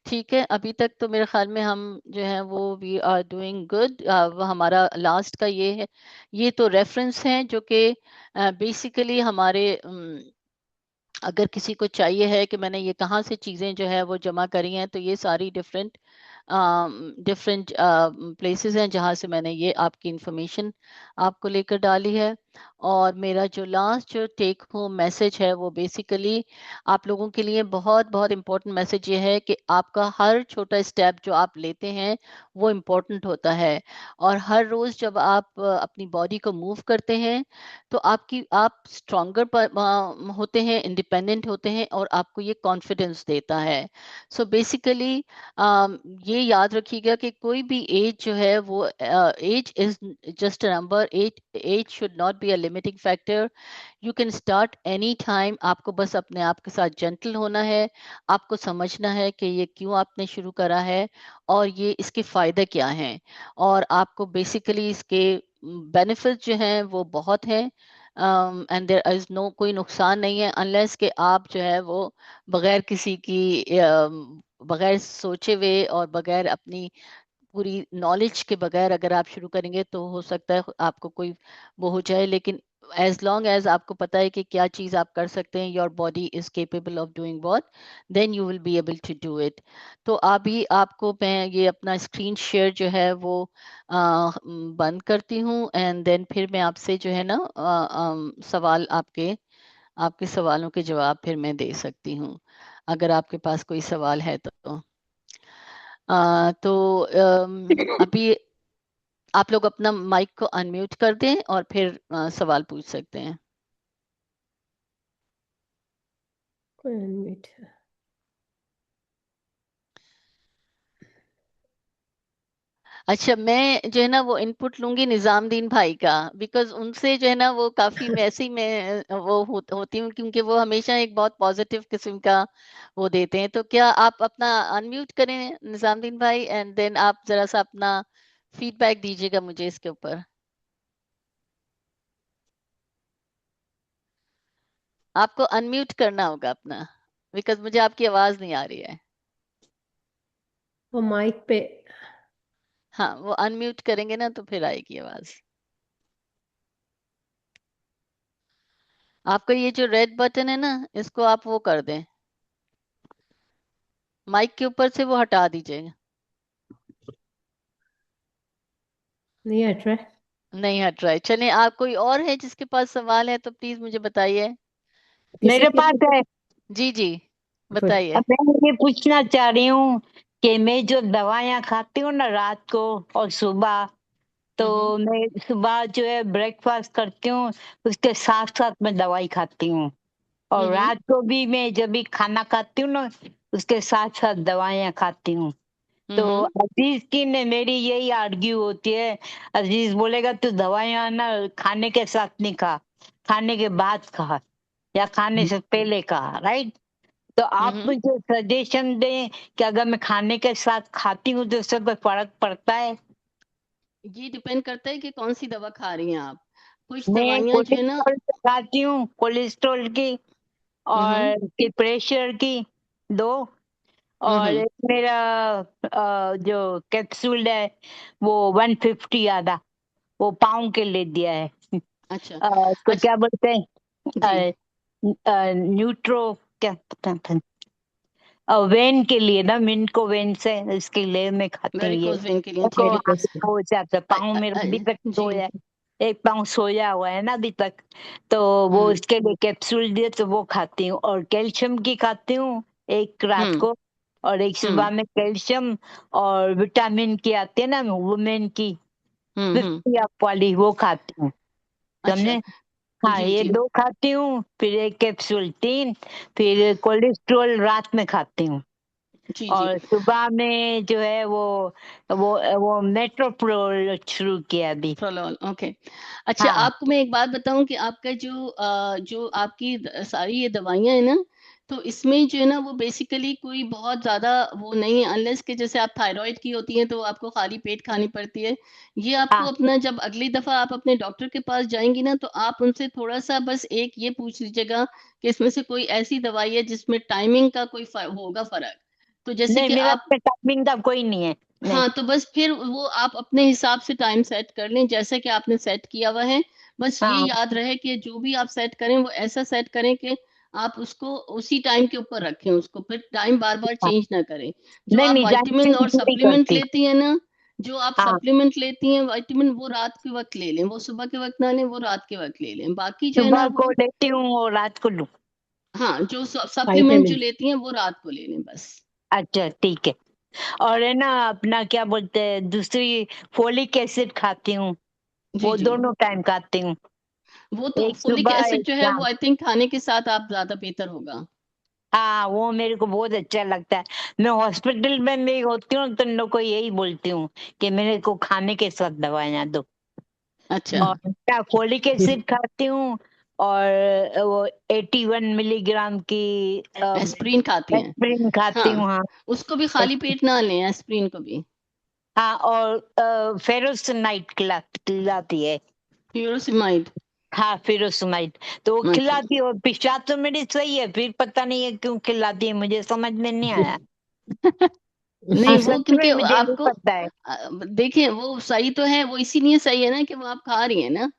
ठीक है, अभी तक तो मेरे ख्याल में हम जो है वो वी आर डूइंग गुड। हमारा लास्ट का ये है, ये तो रेफरेंस है जो कि बेसिकली हमारे अगर किसी को चाहिए है कि मैंने ये कहाँ से चीज़ें जो है वो जमा करी हैं, तो ये सारी डिफरेंट डिफरेंट प्लेसेस हैं जहाँ से मैंने ये आपकी इंफॉर्मेशन आपको लेकर डाली है। और मेरा जो लास्ट जो टेक होम मैसेज है वो बेसिकली आप लोगों के लिए बहुत बहुत इम्पोर्टेंट मैसेज ये है कि आपका हर छोटा स्टेप जो आप लेते हैं वो इम्पोर्टेंट होता है। और हर रोज़ जब आप अपनी बॉडी को मूव करते हैं, तो आप स्ट्रॉन्गर होते हैं, इंडिपेंडेंट होते हैं, और आपको ये कॉन्फिडेंस देता है। सो बेसिकली ये याद रखिएगा कि कोई भी एज जो है वो age is just a number. Age age should not be a limiting factor. You can start any time. आपको बस अपने आप के साथ जेंटल होना है। आपको समझना है कि ये क्यों आपने शुरू करा है, और ये इसके फायदे क्या हैं। और आपको बेसिकली इसके बेनिफिट जो हैं वो बहुत हैं। एंड देयर इज नो, कोई नुकसान नहीं है अनलेस कि आप जो है वो बगैर किसी की बगैर सोचे हुए और बगैर अपनी पूरी नॉलेज के बगैर अगर आप शुरू करेंगे, तो हो सकता है आपको कोई वो हो जाए। लेकिन एज लॉन्ग एज आपको पता है कि क्या चीज़ आप कर सकते हैं, your body is capable of doing what, then you will be able to do it. तो अभी आपको मैं ये अपना स्क्रीन शेयर जो है वो बंद करती हूँ, एंड देन फिर मैं आपसे जो है ना सवाल आपके आपके सवालों के जवाब फिर मैं दे सकती हूँ, अगर आपके पास कोई सवाल है तो। तो अभी आप लोग अपना माइक को अनम्यूट कर दें और फिर सवाल पूछ सकते हैं। कोई अनम्यूट है। अच्छा, मैं जो है ना वो इनपुट लूंगी निजामुद्दीन भाई का, बिकॉज उनसे जो है ना वो काफी वैसे ही मैं वो होती हूँ, क्योंकि वो हमेशा एक बहुत पॉजिटिव किस्म का वो देते हैं। तो क्या आप अपना अनम्यूट करें निजामुद्दीन भाई, एंड देन आप जरा सा अपना फीडबैक दीजिएगा मुझे इसके ऊपर। आपको अनम्यूट करना होगा अपना, बिकॉज मुझे आपकी आवाज नहीं आ रही है। वो माइक पे। हाँ, वो अनम्यूट करेंगे ना तो फिर आएगी आवाज। आपका ये जो रेड बटन है ना, इसको आप वो कर दें, माइक के ऊपर से वो हटा दीजिएगा। नहीं हट रहा है। नहीं हट रहा है। चलिए, आप कोई और है जिसके पास सवाल है तो प्लीज मुझे बताइए। किसी मेरे के पास है। जी जी, पूछ। बताइए। अब मैं ये पूछना चाह रही हूँ कि मैं जो दवाइयाँ खाती हूँ ना रात को और सुबह, तो मैं सुबह जो है ब्रेकफास्ट करती हूँ, उसके साथ साथ मैं दवाई खाती हूँ, और रात को भी मैं जब भी खाना खाती हूँ ना, उसके साथ साथ दवाइयाँ खाती हूँ। तो अजीज की ने मेरी यही आर्ग्यू होती है, अजीज बोलेगा तू दवाइयाँ ना खाने के साथ नहीं खा, खाने के बाद खा या खाने से पहले खा, राइट? तो आप मुझे सजेशन दें कि अगर मैं खाने के साथ खाती हूँ तो उससे कोई फर्क पड़ता है? ये डिपेंड करता है कि कौन सी दवा खा रही हैं आप। कुछ मैं दवाइयाँ जो है ना, कोलेस्ट्रॉल खाती हूँ, कोलेस्ट्रॉल की और की प्रेशर की 2, और एक मेरा जो कैप्सूल है वो 150 आधा, वो पाउंड के ले दिया है। अच्छा उसको अच्छा क्या बोलते हैं? जी, न्यूट्रो क्या पता था, वेन के लिए ना, मिंट को वेन से इसके लिए मैं खाती हूँ ये। वेरिकोज वेन के लिए मेरे को ठीक है। हो जाता है, पाँव मेरा अभी तक जी, सोया है, एक पाँव सोया हुआ है ना अभी तक, तो वो उसके लिए कैप्सूल दिए तो वो खाती हूँ, और कैल्शियम की खाती हूँ, एक रात को और एक सुबह में कैल्शियम, और विटामिन की आती है ना वुमेन की 50 अप वाली, वो खाती हूँ, अच्छा समझे? हाँ, जी ये जी 2 खाती हूँ, फिर एक कैप्सूल 3, फिर कोलेस्ट्रॉल रात में खाती हूँ, जी जी। और सुबह में जो है वो मेट्रोप्रोल शुरू किया अभी। प्रोलॉल, ओके। अच्छा, हाँ, आपको मैं एक बात बताऊं कि आपका जो आपकी सारी ये दवाइयां है ना, तो इसमें जो है ना वो बेसिकली कोई बहुत ज्यादा वो नहीं है, अनलेस कि जैसे आप थायराइड की होती हैं तो आपको खाली पेट खानी पड़ती है। ये आपको हाँ, अपना जब अगली दफा आप अपने डॉक्टर के पास जाएंगी ना, तो आप उनसे थोड़ा सा बस एक ये पूछ लीजिएगा कि इसमें से कोई ऐसी दवाई है जिसमें टाइमिंग का कोई होगा फर्क। तो जैसे नहीं कि मेरा आप, टाइमिंग का कोई नहीं है, नहीं। हाँ, तो बस फिर वो आप अपने हिसाब से टाइम सेट कर लें जैसे कि आपने सेट किया हुआ है। बस ये हाँ, याद रहे कि जो भी आप सेट करें वो ऐसा सेट करें कि आप उसको उसी टाइम के ऊपर रखें, उसको फिर टाइम बार बार हाँ, चेंज ना करें। जो नहीं आप नहीं टाइम विटामिन और चेंज नहीं सप्लीमेंट करती। लेती हैं ना, जो आप हाँ, सप्लीमेंट लेती हैं विटामिन, वो रात के वक्त ले लें, वो सुबह के वक्त ना लें, वो रात के वक्त ले लें। बाकी जो है ना सुबह को वो, लेती हूँ और रात को लूँ। हाँ, जो सप्लीमेंट जो विटामिन। लेती हैं वो रात को ले लें बस। अच्छा ठीक है। और है ना अपना क्या बोलते हैं, दूसरी फोलिक एसिड खाती हूँ, जी वो जी। दोनों टाइम खाती हूँ, वो तो एक फोलिक सुबह एसिड एक जो है वो शाम। आई थिंक खाने के साथ आप ज्यादा बेहतर होगा। हाँ, वो मेरे को बहुत अच्छा लगता है। मैं हॉस्पिटल में भी होती हूँ तो इन लोग को यही बोलती हूँ कि मेरे को खाने के साथ दवाइयाँ दो, अच्छा और क्या फोलिक एसिड खाती हूँ, और वो 81 मिलीग्राम की एस्प्रिन खाती हैं। एस्प्रिन खाती हाँ, हूँ। हाँ, उसको भी खाली पेट ना लें, एस्प्रिन को भी। हाँ, और फेरोसनाइट खिलाती है। फ्यूरोसिमाइड। हाँ, फिरोसमाइड, तो वो अच्छा, खिलाती है, और पेशाब तो मेरी सही है, फिर पता नहीं है क्यों खिलाती है, मुझे समझ में नहीं आया। हाँ, नहीं वो सच में क्योंकि मुझे नहीं आपको पता है। देखिए वो सही तो है, वो इसीलिए सही है ना कि वो आप खा रही है ना।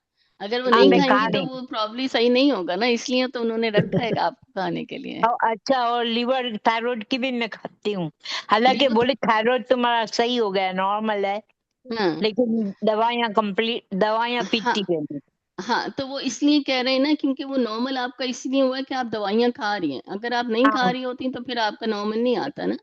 अगर वो हाँ, नहीं मैं खा खाएंगी तो रही वो प्रॉब्ली सही नहीं होगा ना, इसलिए तो उन्होंने रखा है आपको खाने के लिए। हूँ। अच्छा, और लिवर थायराइड की भी मैं खाती हूँ, हालांकि लीवर, बोले थायराइड तुम्हारा सही हो गया, नॉर्मल है, हाँ लेकिन दवाइयाँ हाँ पीती रहती। हाँ, तो वो इसलिए कह रहे हैं ना क्योंकि वो नॉर्मल आपका इसलिए हुआ है कि आप दवाइयाँ खा रही हैं। अगर आप नहीं खा हाँ, रही होती तो फिर आपका नॉर्मल नहीं आता ना।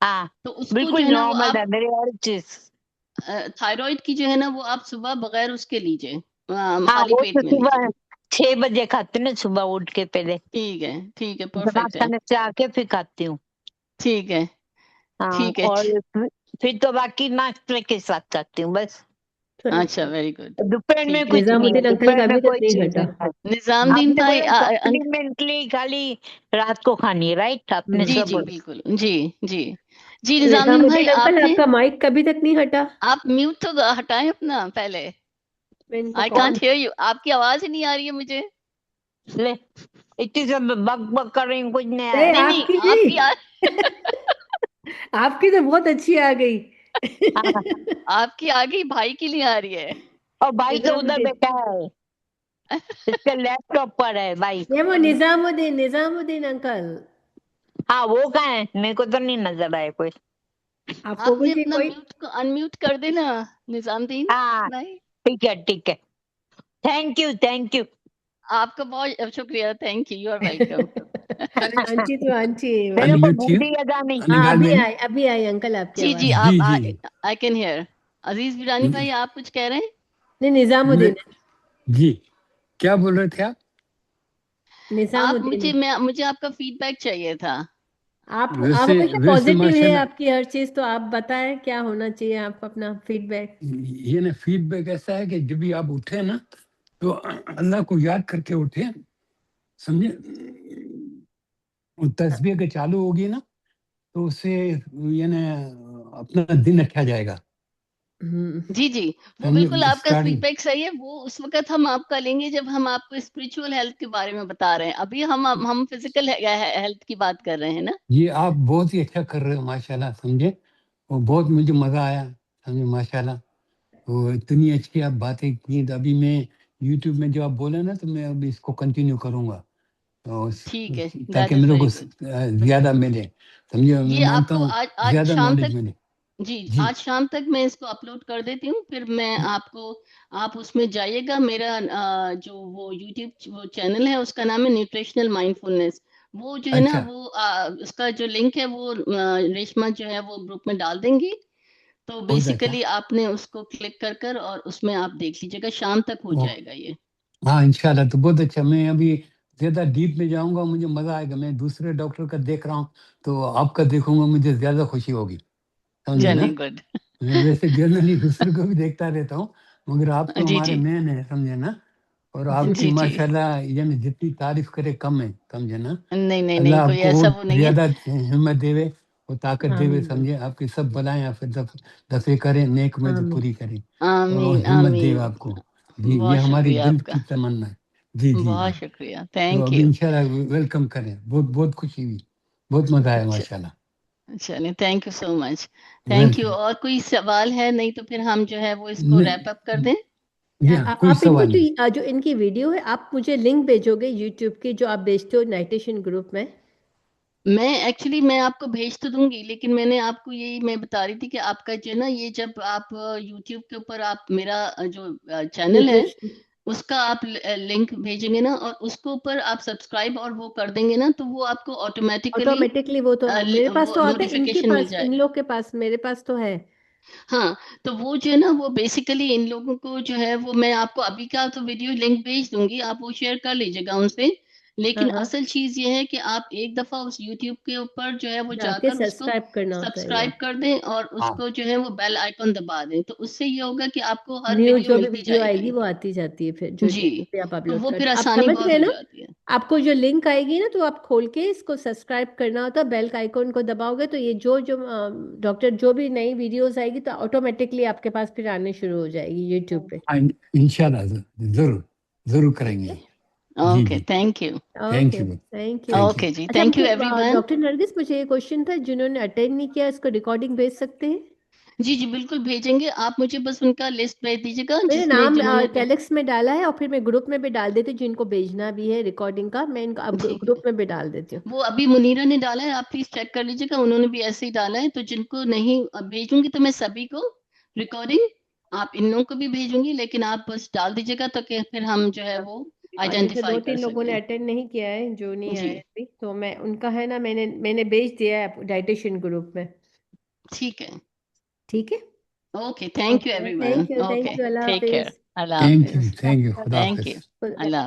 हाँ, तो उसको जो बिल्कुल है ना वो नॉर्मल आप, है मेरी हर चीज। थायराइड की जो है ना वो आप सुबह बगैर उसके लीजिए, हाँ, खाली वो पेट तो में लीजिए। सुबह 6 बजे खाती हूँ ना, सुबह उठ के पहले ठीक है, दिमाग परफेक्ट है। खाने से आके फिर खाती हूँ। ठीक है, हाँ, ठीक है। और फिर तो बाकी नाश्ते के साथ खाती हूँ बस। अच्छा, वेरी गुड। दोपहर में ठीक है, कुछ नहीं है, निजामुद्दीन अंकल दोपहर का में अभी तक कोई नहीं चीज घटा। नहीं खाती। निजामुद्दीन आपने भाई बोला सप्लीमेंटली खाली रात को खानी है, राइट? आपने जी सब जी बोला। बिल्कुल, जी जी। जी निजामुद्दीन भाई, निजामुद्दीन अंकल आपने, आपका माइक कभी तक नहीं हटा। आप म्यूट तो हटाएं अपना पहले। मैं इनको I call. Can't hear you, आपकी आवाज ही नहीं आ रही है मुझे। ले, इतनी सब बक बक कर रही हूँ, कुछ नहीं नहीं, आया। नहीं नहीं, आपकी आपकी नहीं। आपकी तो बहुत अच्छी आ गई। हाँ, आपकी आ गई, भाई के लिए आ रही है। और भाई तो उधर निजामुद्दीन, बैठा है, इसके लैपटॉप पर है भाई। ये वो निजामुद्दीन अंकल। हाँ, वो कहाँ है? मेरे को तो नहीं नजर आया कोई। आपको आपने मुझे अपना कोई। म्यूट को अनम्यूट कर देना, निजामुद्दीन हाँ, भाई। ठीक है ठीक है, थैंक यू थैंक यू। आपका बहुत शुक्रिया, thank you, you are welcome. आंची तो आंची है। मेरे को अनम्यूट हियर बूढ़ी अदा नहीं। हाँ, निगाल बेनी। अभी आई अंकल आपकी जी जी, आवाज। आप, जी जी आई कैन हियर, अजीज वीरानी भाई, आप कुछ कह रहे हैं? नहीं, निजामुद्दीन है। जी, क्या बोल रहे थे आप? निजामुद्दीन है। मुझे आपका फीडबैक चाहिए था। आप वैसे हमेशा वैसे पॉजिटिव है माशाल्लाह, आपकी हर चीज, तो आप बताएं क्या होना चाहिए, आप अपना फीडबैक। ये ना फीडबैक ऐसा है कि जब भी आप उठे ना, तो अल्लाह को याद करके उठे, समझे। तस्बीह के चालू होगी ना, तो उससे ये ना अपना दिन अच्छा जाएगा, जी जी, वो बिल्कुल समझे। आपका स्टार्टिंग, फीडबैक सही है। वो उस वक्त हम आपका लेंगे जब हम आपको स्पिरिचुअल हेल्थ के बारे में बता रहे हैं। अभी हम फिजिकल हेल्थ की बात कर रहे हैं ना। ये आप बहुत ही अच्छा कर रहे हो माशाल्लाह, समझे। और बहुत मुझे मजा आया, समझे, माशाल्लाह। तो इतनी अच्छी आप बातें की, तो अभी मैं यूट्यूब में जो आप बोले ना, तो मैं अभी इसको कंटिन्यू करूंगा, तो ठीक है, दैट ताकि इज मेरे वेरी को गुड। ज्यादा मिले, समझे। मैं ये मानता आपको हूँ आज आज ज्यादा शाम नॉलेज तक, मिले। जी जी, आज शाम तक मैं इसको अपलोड कर देती हूँ। फिर मैं आपको, आप उसमें जाइएगा। मेरा जो वो यूट्यूब वो चैनल है उसका नाम है न्यूट्रिशनल माइंडफुलनेस। वो जो है ना, अच्छा, वो उसका जो लिंक है वो रेशमा जो है वो ग्रुप में डाल देंगी। तो बहुत अच्छा। बेसिकली आपने उसको क्लिक कर कर और उसमें आप देख लीजिएगा, शाम तक हो ओ, जाएगा ये। हाँ इंशाल्लाह, तो बहुत अच्छा। मैं अभी ज्यादा डीप में जाऊंगा, मुझे मजा आएगा। मैं दूसरे डॉक्टर का देख रहा हूँ, तो आपका देखूंगा, मुझे ज्यादा खुशी होगी, समझे ना। चलिए, गुड। मैं वैसे जनरली दूसरे को भी देखता रहता हूँ, मगर आप तो जी हमारे जी मेन है, समझे ना। और आपकी जी जी, माशाल्लाह, यानी जितनी तारीफ करे कम है, समझे ना। नहीं नहीं नहीं, अल्लाह कोई आपको ऐसा और वो नहीं है। ज्यादा हिम्मत देवे और ताकत देवे, आमीन समझे। आपकी सब बलाएं आप दफे करे, नेक में आमीन। पूरी करे, और आमीन हिम्मत देवे आमीन। आपको। जी, ये बहुत हमारी शुक्रिया दिल आपका। की तमन्ना है। जी जी बहुत जी। शुक्रिया, तो थैंक अभी यू। इंशाल्लाह वेलकम करें। बहुत बहुत खुशी हुई, बहुत मजा आया माशाल्लाह। चलिए, thank you so much. Thank you. Welcome. और कोई सवाल है? नहीं तो फिर हम जो है वो इसको रैप अप कर दें। कोई आप इनको सवाल नहीं। जो इनकी वीडियो है, आप मुझे लिंक भेजोगे यूट्यूब की, जो आप भेजते हो नाइटेशन ग्रुप में? मैं आपको भेज तो दूंगी, लेकिन मैंने आपको यही मैं बता रही थी कि आपका जो है ना, ये जब आप यूट्यूब के ऊपर आप मेरा जो चैनल है न्यूट्रिशन उसका आप लिंक भेजेंगे ना, और उसके ऊपर आप सब्सक्राइब और वो कर देंगे ना, तो वो आपको ऑटोमेटिकली ऑटोमेटिकली, वो तो मेरे पास वो तो आता है, इनके नोटिफिकेशन मिल पास, इन जाएगा। लोग के पास, मेरे पास तो है। हाँ, तो वो जो है ना, वो बेसिकली इन लोगों को जो है वो मैं आपको अभी का तो वीडियो लिंक भेज दूंगी, आप वो शेयर कर लीजिएगा उनसे। हाँ लेकिन हाँ, असल चीज ये है कि आप एक दफा उस यूट्यूब के ऊपर जो है वो जाके जाकर उसको सब्सक्राइब करना होता है ये। सब्सक्राइब कर दें, और हाँ, उसको जो है वो बेल आइकन दबा दें। तो उससे ये होगा कि आपको हर न्यू वीडियो जो भी मिलती वीडियो आएगी जाएगी। वो आती जाती है, फिर जो जी, भी आप तो अपलोड वो फिर करते, आप आसानी समझ बहुत गए हो ना। जाती है। आपको जो लिंक आएगी ना, तो आप खोल के इसको सब्सक्राइब करना होता है, बेल का आइकॉन को दबाओगे तो ये जो जो डॉक्टर जो भी नई वीडियोस आएगी तो ऑटोमेटिकली आपके पास फिर आने शुरू हो जाएगी यूट्यूब पे। हाँ, इंशाल्लाह जरूर, जरूर ठीक करेंगे। है। जी ओके, जी, thank you. Thank okay, you, thank you. Thank you. Okay जी, अच्छा, थैंक यू मुझे एवरीवन। डॉक्टर नरगिस, मुझे ये क्वेश्चन था, जिन्होंने अटेंड नहीं किया इसको रिकॉर्डिंग भेज सकते हैं? जी जी, बिल्कुल भेजेंगे। आप मुझे बस उनका लिस्ट भेज दीजिएगा मैंने जिसमें नाम जिन्होंने टेलेक्स में डाला है, और फिर मैं ग्रुप में भी डाल देती हूँ, जिनको भेजना भी है रिकॉर्डिंग का, मैं इनको अब ठीक है। ग्रुप में भी डाल देती हूँ। वो अभी मुनीरा ने डाला है, आप प्लीज चेक कर लीजिएगा, उन्होंने भी ऐसे ही डाला है। तो जिनको नहीं भेजूंगी तो मैं सभी को रिकॉर्डिंग, आप इन लोगों को भी भेजूंगी, लेकिन आप बस डाल दीजिएगा तो कि फिर हम जो है वो जैसे आइडेंटिफाई दो कर तीन लोगों ने सकें। अटेंड नहीं किया है, जो नहीं आए जी, अभी, तो मैं उनका है ना, मैंने भेज दिया है डाइटिशियन ग्रुप में। ठीक है। ठीक है। Okay, thank you okay, everyone. Thank you, okay, Allah take care. हाफिज। अल्लाह हाफिज। थैंक यू, खुदा थैंक हाफिज। यू। अल्लाह